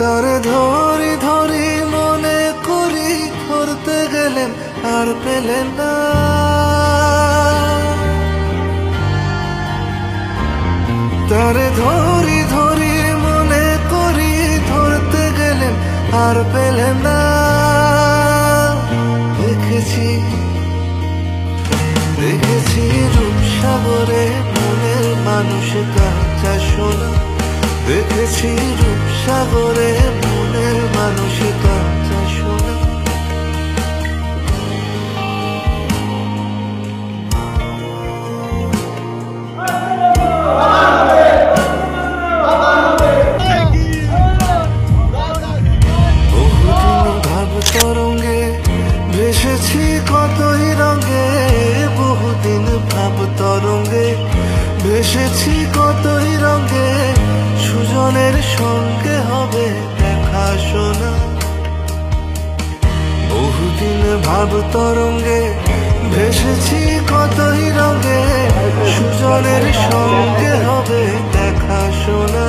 তারে ধরি ধরি মনে করি, ধরতে গেলেন আর পেলেন না। তারে ধরি ধরি মনে করি, ধরতে গেলেন আর পেলেন না। দেখেছি দেখেছি রূপসাগরে মনের মানুষ কাঁচা সোনা। দেখেছি রূপসাগরে মনের মানুষ কাঁচা সোনা। বহুদিন ভাব তরঙ্গে ভেসেছি কতই রঙে। বহুদিন ভাব তরঙ্গে ভেসেছি কতই রঙে। সুজনের সঙ্গে হবে দেখা শোনা। বহুদিন ভাব তরঙ্গে ভেসেছি কতই রঙে। সুজনের সঙ্গে হবে দেখা শোনা।